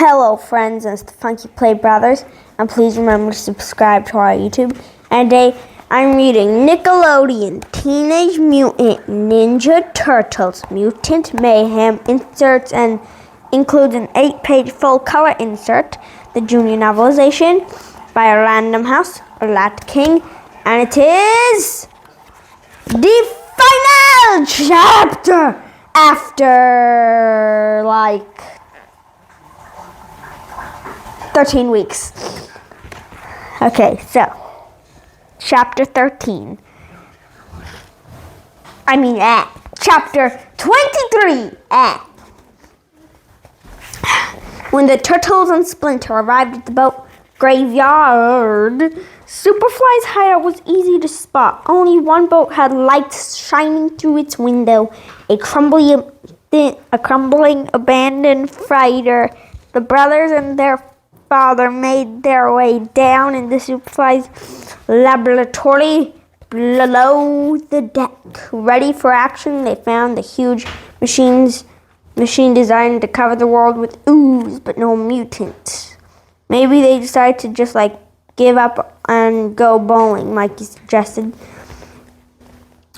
Hello friends, it's the funkyplaybrothers, and please remember to subscribe to our YouTube. And today I'm reading Nickelodeon Teenage Mutant Ninja Turtles Mutant Mayhem inserts, and includes an 8-page full color insert, the junior novelization by a Random House, or Lat King, and it is the final chapter after 13 weeks. Okay, so chapter 13. Chapter 23. When the Turtles and Splinter arrived at the boat graveyard, Superfly's hideout was easy to spot. Only one boat had lights shining through its window. A crumbling abandoned freighter. The brothers and their father made their way down into Superfly's laboratory below the deck. Ready for action, they found the huge machine designed to cover the world with ooze, but no mutants. Maybe they decided to just give up and go bowling, Mikey suggested.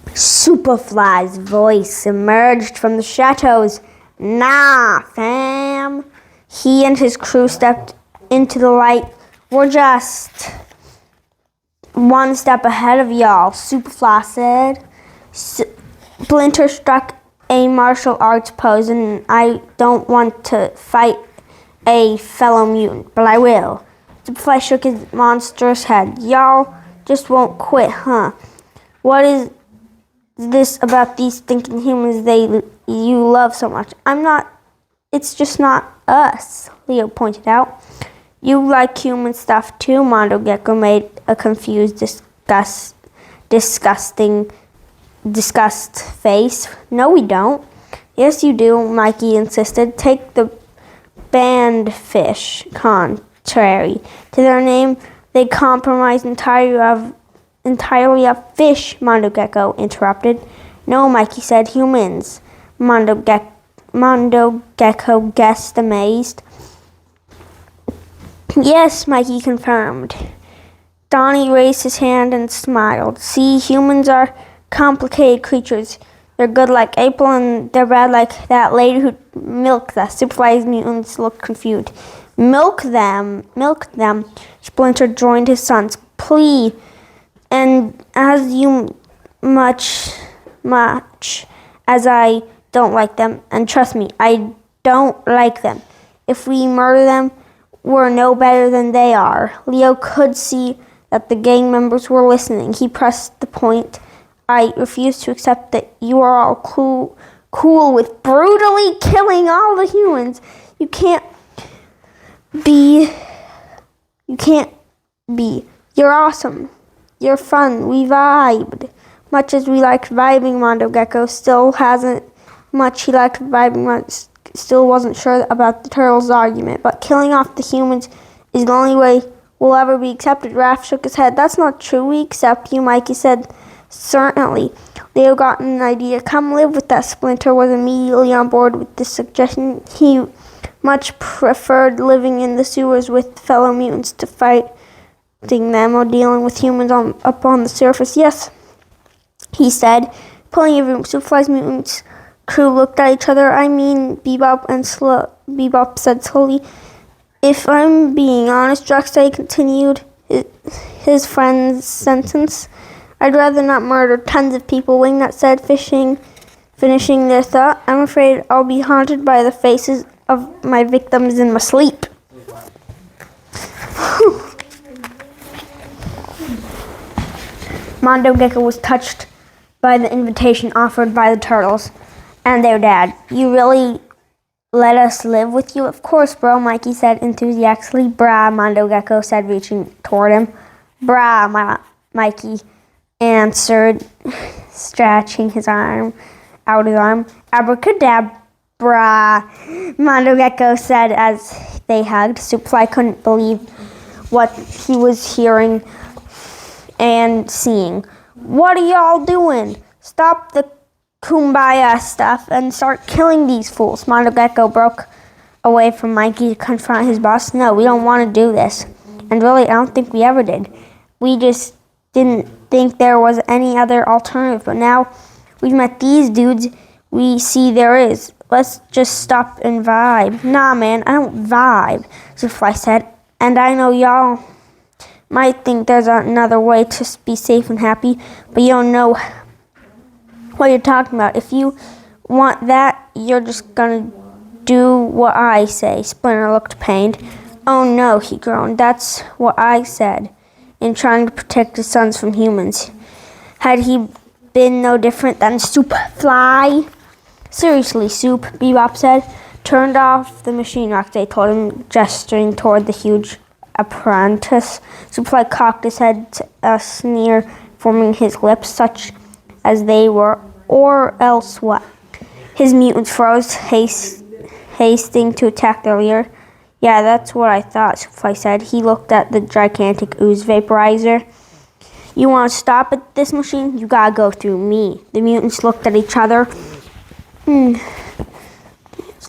Superfly's voice emerged from the shadows. Nah, fam. He and his crew stepped into the light. We're just one step ahead of y'all, Superfly said. Splinter struck a martial arts pose, and I don't want to fight a fellow mutant, but I will. Superfly shook his monstrous head. Y'all just won't quit, huh? What is this about these stinking humans you love so much? It's just not us, Leo pointed out. You like human stuff too, Mondo Gecko made a confused, disgust face. No, we don't. Yes, you do, Mikey insisted. Take the band fish. Contrary to their name, they comprise entirely of fish, Mondo Gecko interrupted. No, Mikey said, humans. Mondo Gecko guessed, amazed. Yes, Mikey confirmed. Donnie raised his hand and smiled. See, humans are complicated creatures. They're good like April, and they're bad like that lady who milked us. Superfly's mutants looked confused. Milk them. Splinter joined his son's plea. And as much as I don't like them, and trust me, I don't like them. If we murder them, we're no better than they are. Leo could see that the gang members were listening. He pressed the point. I refuse to accept that you are all cool with brutally killing all the humans. You can't be. You're awesome. You're fun. We vibed. Much as we liked vibing, Mondo Gecko still hasn't much he liked vibing much. Still wasn't sure about the Turtles' argument, but killing off the humans is the only way we'll ever be accepted. Raph shook his head. That's not true. We accept you, Mikey said. Certainly. Leo got an idea. Come live with us. Splinter was immediately on board with this suggestion. He much preferred living in the sewers with fellow mutants to fighting them or dealing with humans up on the surface. Yes, he said, pulling a room. Superfly's mutants crew looked at each other. Bebop said slowly. If I'm being honest, Drexday continued his friend's sentence. I'd rather not murder tons of people, Wingnut said, finishing their thought. I'm afraid I'll be haunted by the faces of my victims in my sleep. Mondo Gecko was touched by the invitation offered by the Turtles and their dad. You really let us live with you? Of course, bro, Mikey said enthusiastically. Brah, Mondo Gecko said, reaching toward him. Brah, Mikey answered, stretching his arm. Abracadabra, Mondo Gecko said as they hugged. Superfly couldn't believe what he was hearing and seeing. What are y'all doing? Stop the kumbaya stuff and start killing these fools. Mondo Gecko broke away from Mikey to confront his boss. No, we don't want to do this. And really, I don't think we ever did. We just didn't think there was any other alternative. But now we've met these dudes, we see there is. Let's just stop and vibe. Nah, man, I don't vibe, Superfly said. And I know y'all might think there's another way to be safe and happy, but you don't know what you're talking about. If you want that, you're just gonna do what I say. Splinter looked pained. Oh no, he groaned. That's what I said in trying to protect his sons from humans. Had he been no different than Superfly? Seriously, Soup, Bebop said. Turned off the machine, Rocksteady told him, gesturing toward the huge apprentice. Superfly cocked his head to a sneer, forming his lips such as they were, or else what? His mutants froze, hasting to attack their leader. Yeah, that's what I thought, Superfly said. He looked at the gigantic ooze vaporizer. You want to stop at this machine? You gotta go through me. The mutants looked at each other.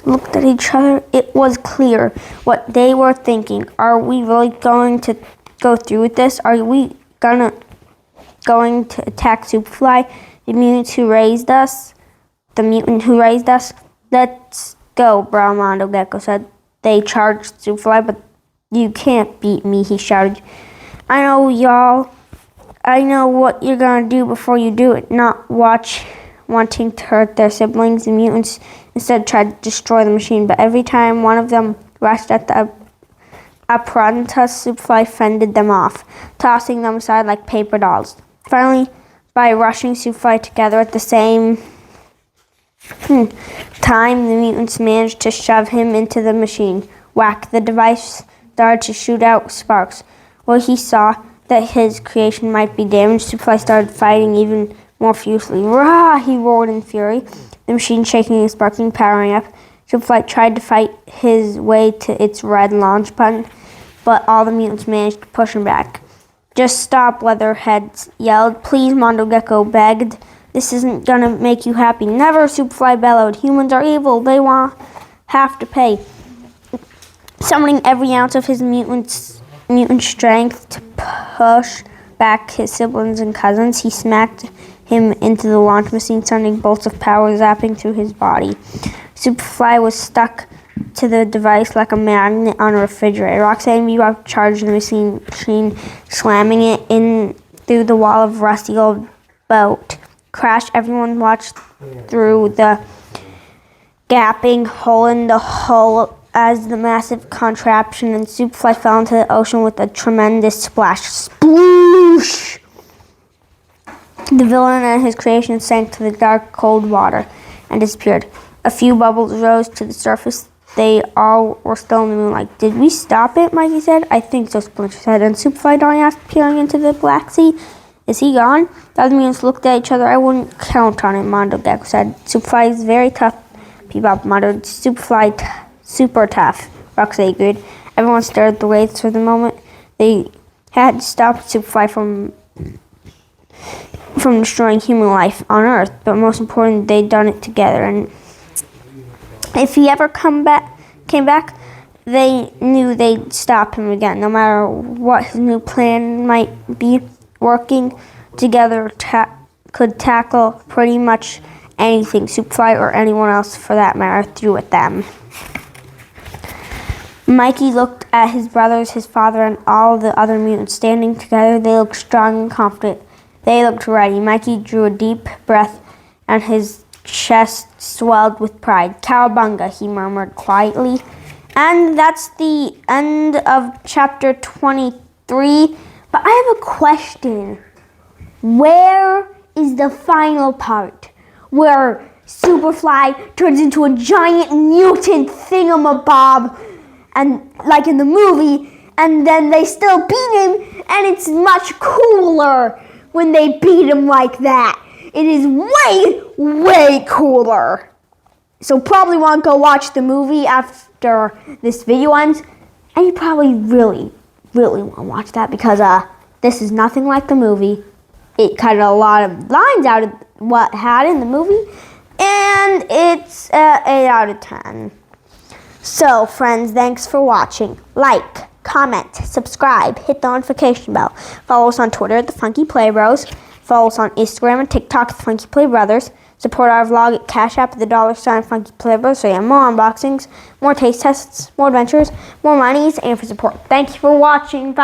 It was clear what they were thinking. Are we really going to go through with this? Are we going to attack Superfly, the mutant who raised us? Let's go, Mondo Gecko said. They charged Superfly, but you can't beat me, he shouted. I know, y'all. I know what you're gonna do before you do it, not wanting to hurt their siblings. The mutants instead tried to destroy the machine, but every time one of them rushed at the apprentice, Superfly fended them off, tossing them aside like paper dolls. Finally, by rushing Superfly together at the same time, the mutants managed to shove him into the machine. Whack! The device started to shoot out sparks. Well, he saw that his creation might be damaged. Superfly started fighting even more fiercely. Rah! He roared in fury, the machine shaking and sparking, powering up. Superfly tried to fight his way to its red launch button, but all the mutants managed to push him back. Just stop, Leatherhead yelled. Please, Mondo Gecko begged. This isn't gonna make you happy. Never, Superfly bellowed. Humans are evil. They have to pay. Summoning every ounce of his mutant strength to push back his siblings and cousins, he smacked him into the launch machine, sending bolts of power zapping through his body. Superfly was stuck to the device like a magnet on a refrigerator. Roxanne and Bebop charged the machine, slamming it in through the wall of rusty old boat. Crash! Everyone watched through the gaping hole in the hull as the massive contraption and Superfly fell into the ocean with a tremendous splash. Sploosh! The villain and his creation sank to the dark, cold water and disappeared. A few bubbles rose to the surface. They all were still in the moonlight. Did we stop it? Mikey said. I think so, Splinter said. And Superfly Donnie asked, peering into the Black Sea. Is he gone? The other mutants looked at each other. I wouldn't count on it, Mondo Gecko said. Superfly is very tough, Bebop muttered. Superfly super tough, Roxy agreed. Everyone stared at the waves for the moment. They had stopped Superfly from destroying human life on Earth, but most important, they'd done it together. And if he ever came back, they knew they'd stop him again, no matter what his new plan might be. Working together could tackle pretty much anything Superfly or anyone else for that matter threw at them. Mikey looked at his brothers, his father, and all the other mutants standing together. They looked strong and confident. They looked ready. Mikey drew a deep breath, and his chest swelled with pride. Cowabunga, he murmured quietly. And that's the end of chapter 23. But I have a question. Where is the final part where Superfly turns into a giant mutant thingamabob, and like in the movie, and then they still beat him, and it's much cooler when they beat him like that. It is way, way cooler. So probably want to go watch the movie after this video ends, and you probably really want to watch that because this is nothing like the movie. It cut a lot of lines out of what had in the movie, and it's 8 out of 10. So, friends, thanks for watching. Like, comment, subscribe, hit the notification bell. Follow us on Twitter at the Funky Play Bros. Follow us on Instagram and TikTok at the Funky Play Brothers. Support our vlog at Cash App at the $sign Funky Play Bros. So you have more unboxings, more taste tests, more adventures, more monies, and for support. Thank you for watching. Bye.